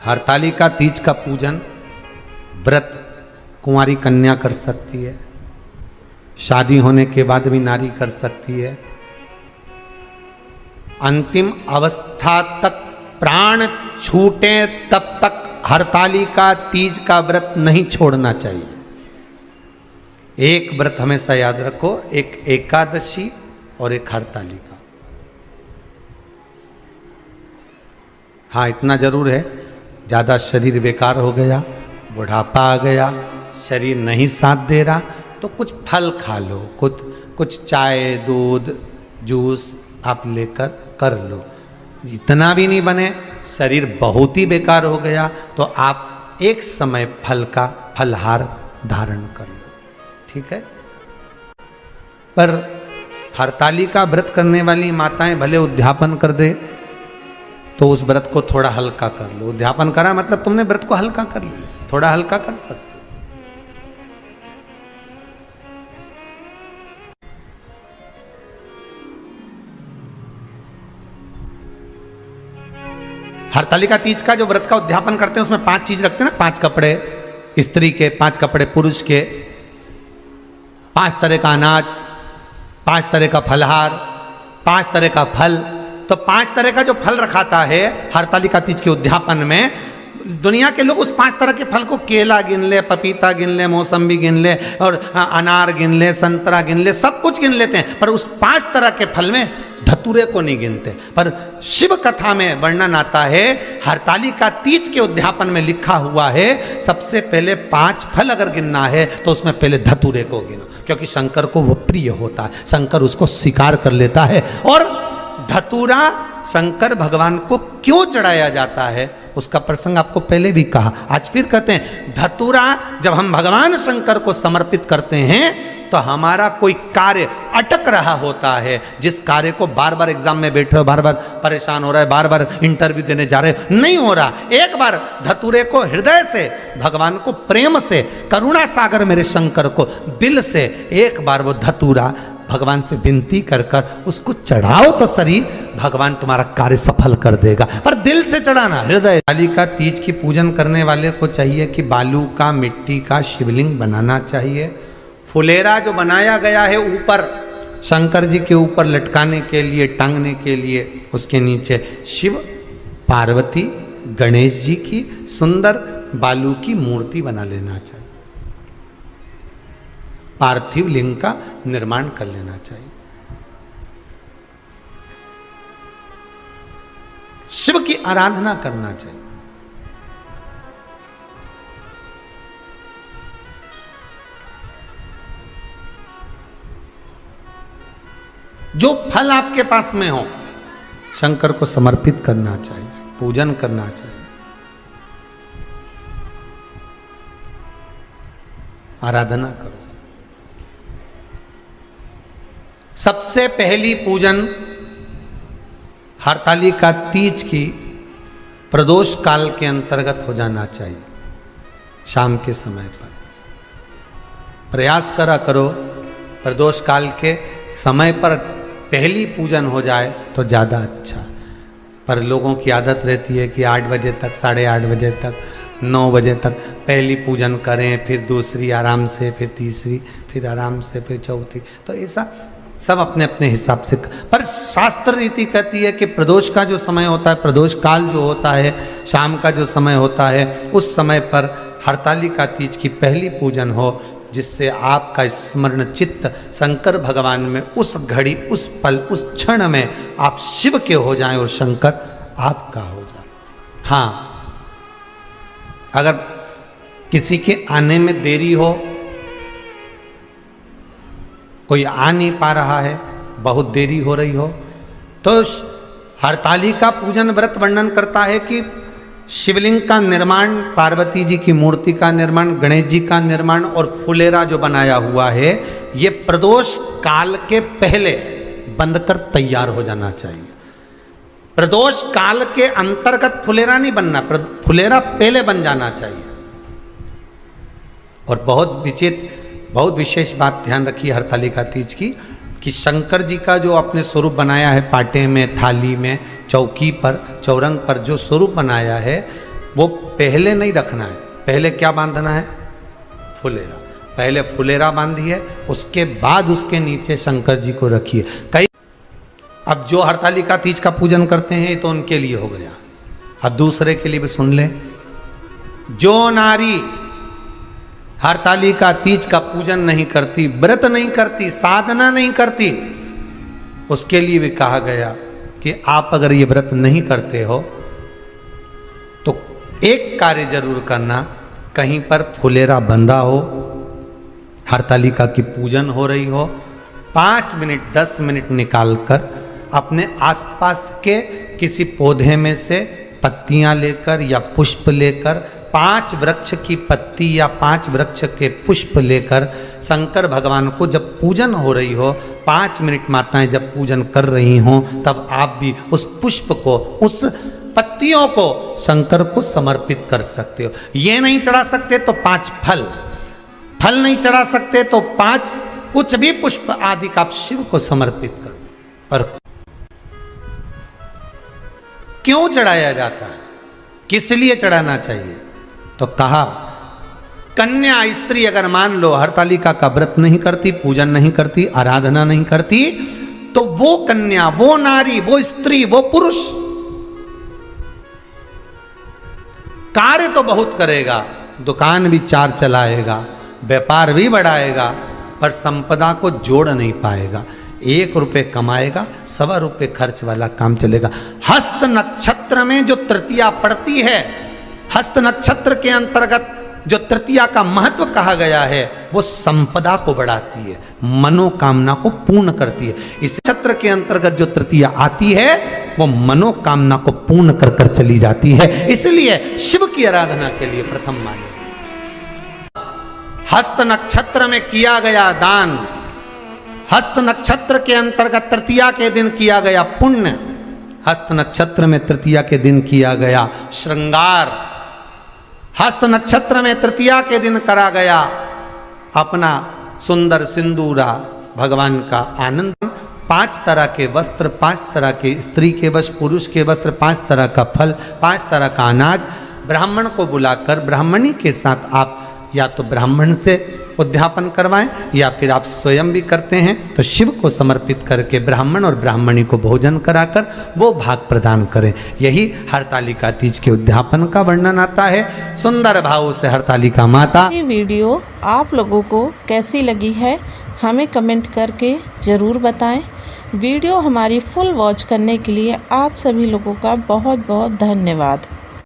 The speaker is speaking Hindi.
हरतालिका तीज का पूजन व्रत कुंवारी कन्या कर सकती है, शादी होने के बाद भी नारी कर सकती है। अंतिम अवस्था तक प्राण छूटे तब तक हरतालिका तीज का व्रत नहीं छोड़ना चाहिए। एक व्रत हमेशा याद रखो, एक एकादशी और एक हरतालिका। हाँ, इतना जरूर है, ज़्यादा शरीर बेकार हो गया, बुढ़ापा आ गया, शरीर नहीं साथ दे रहा, तो कुछ फल खा लो, कुछ चाय दूध जूस आप लेकर कर लो। इतना भी नहीं बने, शरीर बहुत ही बेकार हो गया, तो आप एक समय फल का फलहार धारण कर लो, ठीक है। पर हरतालिका व्रत करने वाली माताएं भले उद्यापन कर दे तो उस व्रत को थोड़ा हल्का कर लो। उद्यापन करा मतलब तुमने व्रत को हल्का कर लिया, थोड़ा हल्का कर सकते। हरतालिका तीज का जो व्रत का उद्यापन करते हैं उसमें 5 चीज रखते हैं ना, 5 कपड़े स्त्री के, 5 कपड़े पुरुष के, 5 तरह का अनाज, 5 तरह का फलहार, 5 तरह का फल। तो 5 तरह का जो फल रखाता है हरतालिका तीज के उद्यापन में, दुनिया के लोग उस 5 तरह के फल को केला गिन ले, पपीता गिन ले, मौसम्बी गिन ले और अनार गिन ले, संतरा गिन ले, सब कुछ गिन लेते हैं, पर उस 5 तरह के फल में धतूरे को नहीं गिनते। पर शिव कथा में वर्णन आता है, हरतालिका तीज के उद्यापन में लिखा हुआ है, सबसे पहले 5 फल अगर गिनना है तो उसमें पहले धतूरे को गिनो, क्योंकि शंकर को वो प्रिय होता है, शंकर उसको स्वीकार कर लेता है। और धतूरा शंकर भगवान को क्यों चढ़ाया जाता है उसका प्रसंग आपको पहले भी कहा, आज फिर कहते हैं। धतूरा जब हम भगवान शंकर को समर्पित करते हैं तो हमारा कोई कार्य अटक रहा होता है, जिस कार्य को बार बार एग्जाम में बैठे हो, बार बार परेशान हो रहा है, बार बार इंटरव्यू देने जा रहे हो, नहीं हो रहा, एक बार धतूरे को हृदय से, भगवान को प्रेम से, करुणा सागर मेरे शंकर को दिल से एक बार वो धतूरा भगवान से विनती कर कर उसको चढ़ाओ तो सही, भगवान तुम्हारा कार्य सफल कर देगा, पर दिल से चढ़ाना, हृदय। हरतालिका तीज की पूजन करने वाले को चाहिए कि बालू का, मिट्टी का शिवलिंग बनाना चाहिए। फुलेरा जो बनाया गया है ऊपर शंकर जी के ऊपर लटकाने के लिए, टांगने के लिए, उसके नीचे शिव, पार्वती, गणेश जी की सुंदर बालू की मूर्ति बना लेना चाहिए, पार्थिव लिंग का निर्माण कर लेना चाहिए। शिव की आराधना करना चाहिए। जो फल आपके पास में हो शंकर को समर्पित करना चाहिए, पूजन करना चाहिए, आराधना करो। सबसे पहली पूजन हरतालिका तीज की प्रदोष काल के अंतर्गत हो जाना चाहिए, शाम के समय पर। प्रयास करा करो प्रदोष काल के समय पर पहली पूजन हो जाए तो ज़्यादा अच्छा। पर लोगों की आदत रहती है कि 8 बजे तक, 8:30 बजे तक, 9 बजे तक पहली पूजन करें, फिर दूसरी आराम से, फिर तीसरी, फिर आराम से, फिर चौथी। तो ऐसा सब अपने अपने हिसाब से। पर शास्त्र रीति कहती है कि प्रदोष का जो समय होता है, प्रदोष काल जो होता है, शाम का जो समय होता है, उस समय पर हरतालिका तीज की पहली पूजन हो, जिससे आपका स्मरण चित्त शंकर भगवान में उस घड़ी, उस पल, उस क्षण में आप शिव के हो जाएं और शंकर आपका हो जाए। हाँ, अगर किसी के आने में देरी हो, कोई आ नहीं पा रहा है, बहुत देरी हो रही हो, तो हरतालिका पूजन व्रत वर्णन करता है कि शिवलिंग का निर्माण, पार्वती जी की मूर्ति का निर्माण, गणेश जी का निर्माण और फुलेरा जो बनाया हुआ है, ये प्रदोष काल के पहले बनकर तैयार हो जाना चाहिए। प्रदोष काल के अंतर्गत फुलेरा नहीं बनना, फुलेरा पहले बन जाना चाहिए। और बहुत विशेष बात ध्यान रखिए हरतालिका तीज की, कि शंकर जी का जो आपने स्वरूप बनाया है, पाटे में, थाली में, चौकी पर, चौरंग पर जो स्वरूप बनाया है, वो पहले नहीं रखना है। पहले क्या बांधना है? फुलेरा। पहले फुलेरा बांधिए, उसके बाद उसके नीचे शंकर जी को रखिए। कई अब जो हरतालिका तीज का पूजन करते हैं तो उनके लिए हो गया, अब दूसरे के लिए भी सुन ले। जो नारी हरतालिका तीज का पूजन नहीं करती, व्रत नहीं करती, साधना नहीं करती, उसके लिए भी कहा गया कि आप अगर ये व्रत नहीं करते हो तो एक कार्य जरूर करना, कहीं पर फुलेरा बंधा हो, हरतालिका की पूजन हो रही हो, 5 मिनट 10 मिनट निकालकर अपने आसपास के किसी पौधे में से पत्तियां लेकर या पुष्प लेकर, 5 वृक्ष की पत्ती या 5 वृक्ष के पुष्प लेकर शंकर भगवान को जब पूजन हो रही हो, 5 मिनट माताएं जब पूजन कर रही हों, तब आप भी उस पुष्प को, उस पत्तियों को शंकर को समर्पित कर सकते हो। ये नहीं चढ़ा सकते तो 5 फल, फल नहीं चढ़ा सकते तो 5 कुछ भी पुष्प आदि का आप शिव को समर्पित कर। पर क्यों चढ़ाया जाता है, किस लिए चढ़ाना चाहिए? तो कहा कन्या स्त्री अगर मान लो हरतालिका का व्रत नहीं करती, पूजन नहीं करती, आराधना नहीं करती, तो वो कन्या, वो नारी, वो स्त्री, वो पुरुष कार्य तो बहुत करेगा, दुकान भी 4 चलाएगा, व्यापार भी बढ़ाएगा, पर संपदा को जोड़ नहीं पाएगा। 1 रुपये कमाएगा, 1.25 रुपये खर्च वाला काम चलेगा। हस्त नक्षत्र में जो तृतीया पड़ती है, हस्त नक्षत्र के अंतर्गत जो तृतीया का महत्व कहा गया है, वो संपदा को बढ़ाती है, मनोकामना को पूर्ण करती है। इस नक्षत्र के अंतर्गत जो तृतीया आती है वो मनोकामना को पूर्ण कर कर चली जाती है। इसलिए शिव की आराधना के लिए प्रथम मान्य हस्त नक्षत्र में किया गया दान, हस्त नक्षत्र के अंतर्गत तृतीया के दिन किया गया पुण्य, हस्त नक्षत्र में तृतीया के दिन किया गया श्रृंगार, हस्त नक्षत्र में तृतीया के दिन करा गया अपना सुंदर सिंदूरा, भगवान का आनंद, 5 तरह के वस्त्र, 5 तरह के स्त्री के वस्त्र, पुरुष के वस्त्र, 5 तरह का फल, 5 तरह का अनाज, ब्राह्मण को बुलाकर ब्राह्मणी के साथ आप या तो ब्राह्मण से उद्यापन करवाएं या फिर आप स्वयं भी करते हैं तो शिव को समर्पित करके ब्राह्मण और ब्राह्मणी को भोजन कराकर वो भाग प्रदान करें। यही हरतालिका तीज के उद्यापन का वर्णन आता है। सुंदर भाव से हरतालिका माता। ये वीडियो आप लोगों को कैसी लगी है हमें कमेंट करके ज़रूर बताएं। वीडियो हमारी फुल वॉच करने के लिए आप सभी लोगों का बहुत बहुत धन्यवाद।